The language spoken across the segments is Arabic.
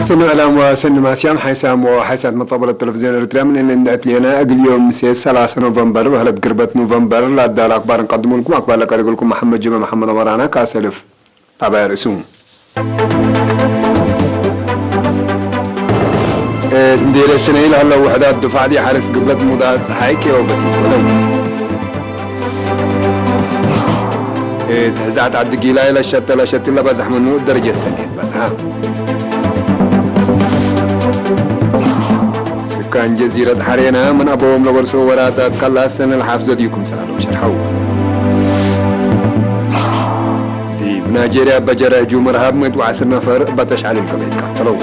سنو علام وسن ماسيام حيسام وحيسات مطبل التلفزيون الاريتريا من ان اتلينا اقل يوم سيس 3 نوفمبر وهلت قربت نوفمبر لا دار اخبار نقدم لكم اخبار لك لكم محمد جمع محمد ورانا كاسلف ابا رسوم ندير السنين هلا وحدات دفعه دي حارس قبلت موضع صحايك وبت تهزعت عبد القيلاي لا شت لا بزح منه درجه السنين بزح كان جزيرة حرينا من أبوهم لورسو وراتات كلا السنة الحافظة ديكم سلالو شرحو دي بناجيريا بجرى جو مرهب ميت وعسر نفر بطش على الكبير قتلو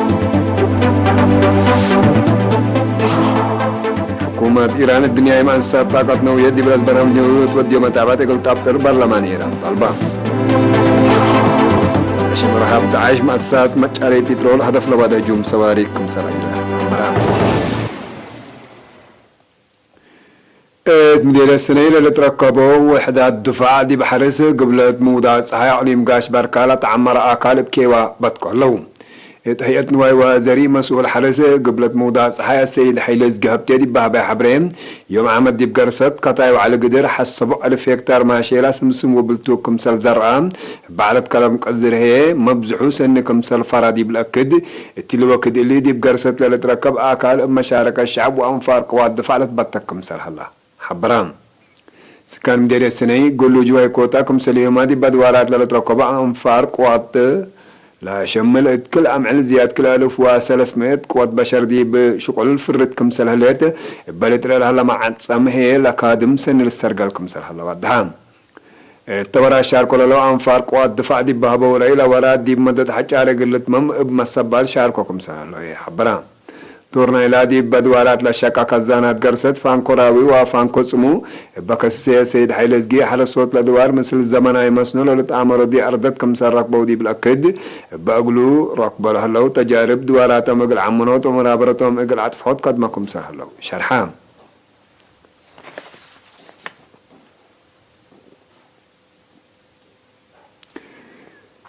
حكومة إيران الدنيا إيمان ساب طاقت نوية دي برز برام جنوت وديو متابعات يقول تابتر برلمان إيران طالبان عش مرهب تعيش مؤسسات مجاري بترول هدف لبادة جوم سواريكم سراجرا مدير السنين اللي تركبوا وحدات دفاع دي بحرس قبل موضع صحيح عليم قاش بركالة تعمر آكال بكيوا بتقلو هيئة نواي وزاري مسؤول حرس قبل موضع صحيح السيد حيلز قهبتي دي بها حبرين يوم عمد دي بقرصت قطعي وعلى قدر حسبوا 1000 هكتار ماشيلا سمسم وبلتو كمسل زرقام بعد كلام قزر هي مبزحو سن كمسل فرادي بالأكد التلوكد اللي دي بقرصت اللي تركب آكال مشاركة الشعب وأنفار قوات دفاع لتبتك كمسل هلا حبران سكان مدير السنة قولوا جواي كوتا كمسل يومادي بدوارات لتركب أنفار قوات لا شمل كل أمعل زياد كل ألف و300 قوات بشر دي بشغل الفرد كمسل هلات بلتر هلا مع سمه لكادم سن السرقال كمسل هلا ودهام تورا شار كل لو أنفار قوات دفاع دي بهبو رأيلا وراد دي بمدد حجارة قلت مم بمسبال شار كمسل هلا حبران تورنا إلادي بدوارات لشكا كزانات قرصت فانكو راوي وفانكو سمو بكسسية سيد حيلزقي حال صوت لدوار مثل الزمناي مسنو للتعامر دي أردت كمسار ركبو دي بالأكد بأقلو ركبو لهلو تجارب دواراتهم اقل عمونوت ومرابرتهم اقل عطفوت قد ما كمسار هلو شرحام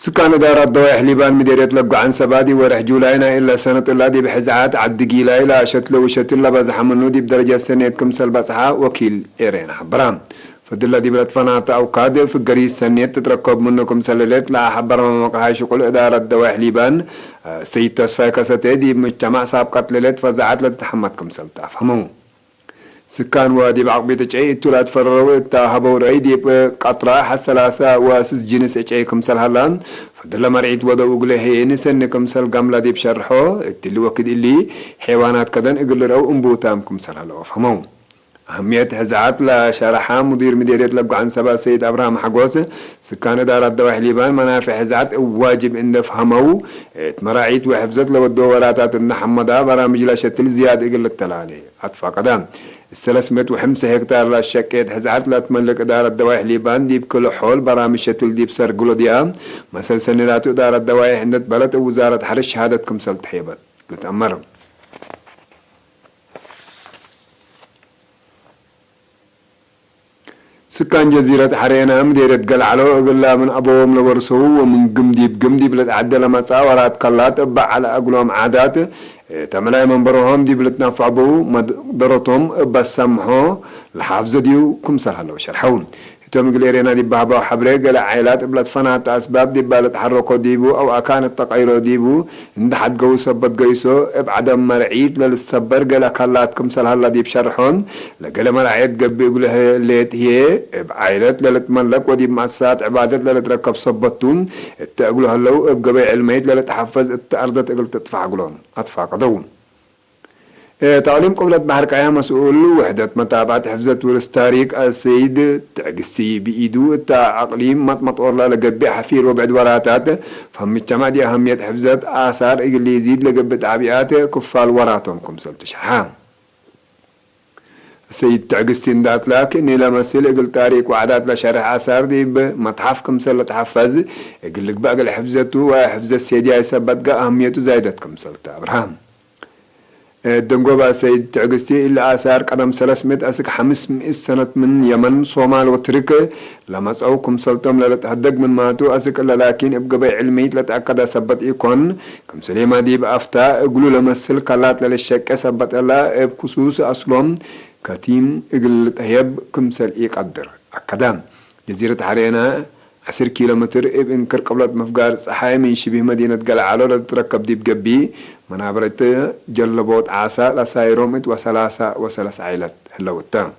سكان دار الضوايح ليبان مديرية لقو عن سبادي ورح جولاينا إلا سنة الله دي بحزعات عبد قيلاي لا شتلو وشتلا بزحا منو دي بدرجة سنة كمسل بزحا وكيل إيرين حبرام فدلا دي بلد فناط أو قادر في قريس سنة تتركب منو كمسللت لا حبرام مقهاي شقل إدارة الضوايح ليبان سيد تصفاي كستي دي مجتمع سابقات ليلت فزعات لتتحمد كمسل تفهمو سكان وادي بعقبيت اتشعي اتولاد فرروا اتاهبوا رأيدي بقطرة حسلاسة واسس جنس اتشعي كمسل هلان فدل مرعيد وضا اقله هي نسن كمسل قاملا دي بشرحو اتلي وكد اللي حيوانات كدن اقل رو انبوتام كمسل هلا وفهمو أهمية هزعات لشرحها مدير مديرية لقو عن سبا سيد أبراهام حقوس سكان دار الضواح ليبان منافع هزعات واجب ان فهمو مراعيد وحفظت لو الدوراتات النحمدة برامج لا شتل زياد اقل التلالي أطفى قدام 305 هكتار لا شكيت هزعت لا تملك إدارة الضوايح ليبان دي بكل حول برامج شتل دي بسر قلو ديام مثل سنلات إدارة الضوايح عندت بلد وزارة حرش شهادة كمسل تحيبت لتأمرهم سكان جزيرة حرينا مديرة قلعلو قلا من أبوهم لورسو ومن قمدي بلد عدل مساورات قلات أبع على أقلهم عادات تملاي منبرهم دي بلد نفعبو مدرتهم بسمحو الحافظة ديو كمسر هلو شرحون توم قليرينا دي بابا حبري قلع عائلات بلد فنات أسباب دي بالت حركو ديبو أو أكان التقايرو ديبو إن حد قو سبت قيسو بعدم مرعيد للسبر قلع كلات كمسل هلا دي بشرحون لقلع مرعيد قبي قلها ليت هي بعائلات للتملك ودي بمأسات عبادات للتركب سبتون تقولو هلو بقبي علميت للتحفز التأرضة تقول تدفع قلون أدفع قدون تعليم قبلة بحر كايا مسؤول وحدة متابعة حفظة ورث تاريخ السيد تعقسي بإيدو تاع أقليم مطور لقبي حفير وبعد وراتات فهم الجماعة دي أهمية حفظة آثار اللي يزيد لقبي تعبئات كفال وراتهم كمسل تشرحها السيد تعقسي ذات لكن لمسل اقل تاريخ وعادات لشرح آثار دي بمتحف كمسل تحفظ اقل لك بقى حفظته وحفظة السيدية يثبت أهميته زايدة كمسل تابرهام دنقوبا سيد تعقستي إلا آثار قدم 300 أسك 500 سنة من يمن صومال وتركي لما سأوكم سلطم لتهدق من ماتو أسك لكن ابقى بي علميت لتأكد سبت إيكون كم سليما دي بأفتا اقلوا لمسل كالات للشك سبت الله بخصوص أصلهم كتيم اقل تهيب كم سل إيقدر أكدام جزيرة حرينا 10 كيلومتر ابن كر قبلت مفقار صحاي من شبه مدينة قلعالو لتركب ديب قبي منابرت جلبوت عاسا لسايرومت وسلاس عيلت هلو التام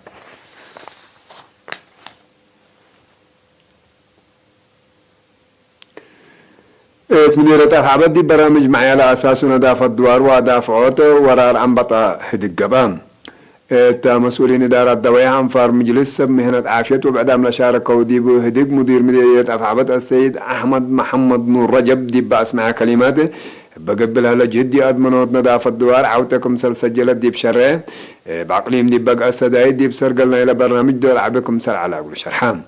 مديرة الحابات دي برامج معي على أساس ندافع الدوار ودافعوت ورار أنبطة هدق قبام مسؤولين إدارة الدواء أنفار مجلس مهنة عافية وبعد عمل شاركة وديب هدق مدير مديرية أفعبت السيد أحمد محمد نور رجب ديب بأسمع كلماته بقبلها لجهدي أدمنوت نظافة الدوار عوتكم سجلت ديب شرع بعقليم ديب بقى السدايد ديب سرقلنا إلى برنامج دول عبكم سر على أقول شرحان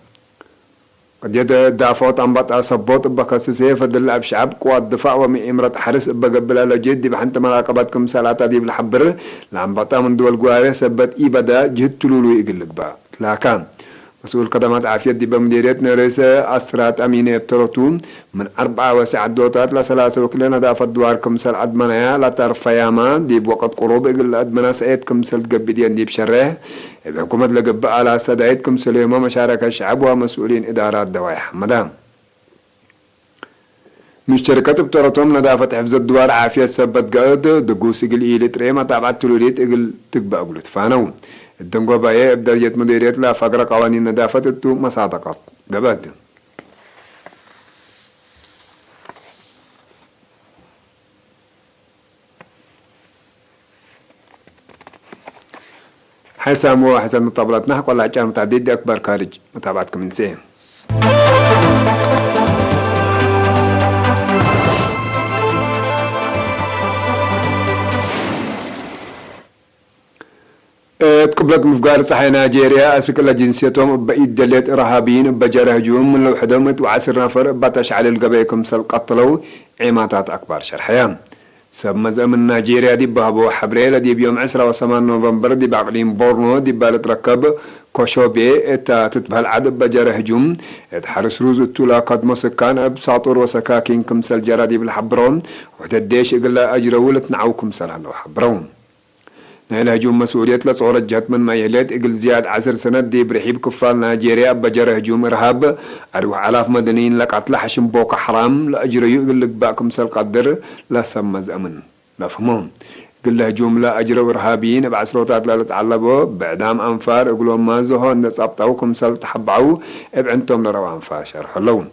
قد يدافعوت أنبطة صبوت بكسسية فدل أبشعب قوات دفاع ومن إمرة حرس بقبلها لجهدي بحنت مراقبتكم سلعة ديب الحبر لأنبطة من دول قوارة سبت إبدا جهد تلولو يقلق بقى لكن مسؤول خدمات عافية دي بمديرية رئيس أسرات أمينة بتروتون من 4 وسع دوتات ل3 وكل نظافة دوار كمسل أدمنايا لا ترفياما دي بوقت قروب إقل أدمنا سعيد كمسل تقبدين دي بشره بحكومة لقب على سدايد كمسل يوم مشاركة الشعب ومسؤولين إدارات دواء حمدان مشتركات بتروتون نظافة حفظ الدوار عافية سبت قاد دقوس إقل إيلت ريما تابعت تلوليت إقل تقبأ قلت فانو الدنقوباية بدرجة مديرية لا فقر قوانين نظافة التو مصادقات قباد حسام وحسن طبلت نحق ولا عجان متعدد أكبر خارج متابعتكم من سين قبلت مفقار صحي نيجيريا أسكلا جنسيتهم بأيد دليت إرهابيين بجر هجوم من لو حدمت وعسر نفر بتشعل القبيكم سل قتلوا عماتات أكبر شرحيان سب مزام نيجيريا دي بهبو حبريل دي بيوم 10 و8 نوفمبر دي بعقليم بورنو دي بالتركب كوشوبي اتا تتبه العدب بجر هجوم اتحرس روز التولا قد مسكان بساطور وسكاكين كمسل جرا دي بالحبرون وتديش إقلا أجرولت نعوكم سل هلو حبرون نهل هجوم مسؤولية لصورة جهت من ميلات إقل زياد 10 سنة دي برحيب كفال نيجيريا بجر هجوم إرهاب أروح آلاف مدنيين لك عطل حشم بوك حرام لأجريو إقل لك باكم سل قدر لا سمز أمن لا فهمون إقل هجوم لا أجروا إرهابيين بعسروتات لا تتعلبوا بعدام أنفار إقلوا ما زهو نس أبطاوكم سل تحبعوا إبعنتم لروا أنفار شرح اللون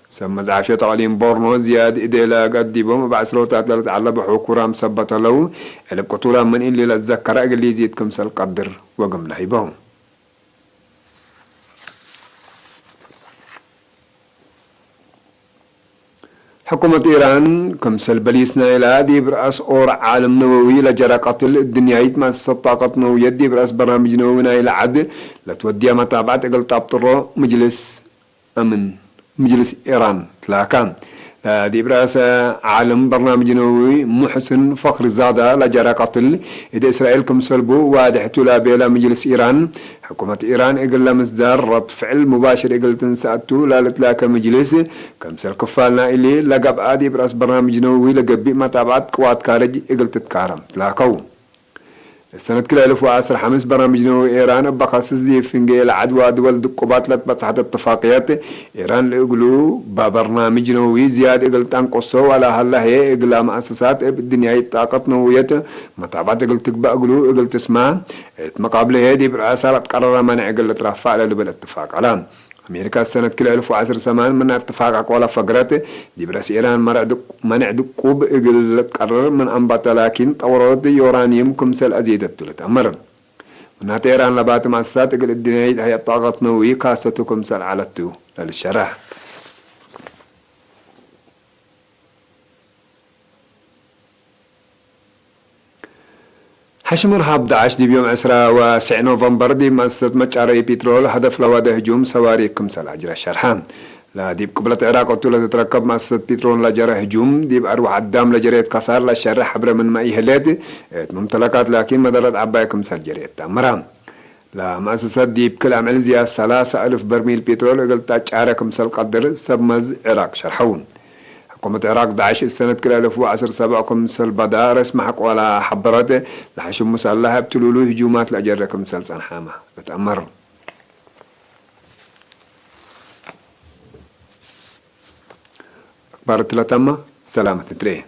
سمز عافية تعليم بورنو زياد إديلا قد ديبهم بعسروتات لا تتعلبوا حكورام سبت لو اللي بقطولا من إلي لتذكر أقل يزيدكم سل قدر وقم لهيبهم حكومة إيران كمسل بليسنا إلى دي برأس أور عالم نووي لجرى قتل الدنيايت ما طاقة نووية دي برأس برامج نووينا إلى عد لتوديها متابعة أقل تابطر مجلس أمن مجلس إيران تلاكان دي برأس عالم برنامج نووي محسن فخر زادة لجرى قتل إذا إسرائيل كمسلبو وادحتو لابيلا مجلس إيران حكومة إيران إقل مصدر رد فعل مباشر إقل تنسأتو لالتلاك مجلس كمسل كفالنا إلي لقب آدي برأس برنامج نووي لقب متابعة قوات كارج إقل تتكارم تلاكو السنة كلا 2010 برامج نووي إيران بخصص دي فنجي العدوى دول دقوبات لتبصحت اتفاقيات إيران لإقلو ببرنامج نووي زياد إقل تنقصو ولا هلا هي إقلا مؤسسات بالدنيا طاقة نووية متابعة إقل تقبأ إقلو إقل تسمع مقابل هذه برأسها تقرر منع إقل ترفع للبل اتفاق علام أمريكا السنة كلا 2010 سمان من اتفاق أقوال فقرات دي برأس إيران منع دقوب إقل تقرر من أنبات لكن طورات يورانيوم كمسل أزيدة تلت أمر من إيران لبات مؤسسات إقل الدنيا هي طاقة نووية كاسة كمسل على التو للشرح حشم رهاب داعش دي بيوم 10 نوفمبر دي مؤسسة مجاري بترول هدف لواده هجوم سواري كمسل عجرة شرحان لا ديب قبلة العراق وطولة تتركب مؤسسة بترول لجرى هجوم ديب أروح عدام لجريت كسار للشارع حبر من ماء هلات ممتلكات لكن مدرت عبايكم سال جريت مرام لا مؤسسة ديب كل عمل زيادة 3000 برميل بترول قلت تشاركم سال قدر سبمز العراق شرحون حكومة العراق 11 سنة كل 1010 سبعكم سال بدار اسمحك ولا حبرته لحشم مسلحة بتلولو هجومات لأجركم سال صنحامة بتأمر أخبار التلاتمة سلامة تريه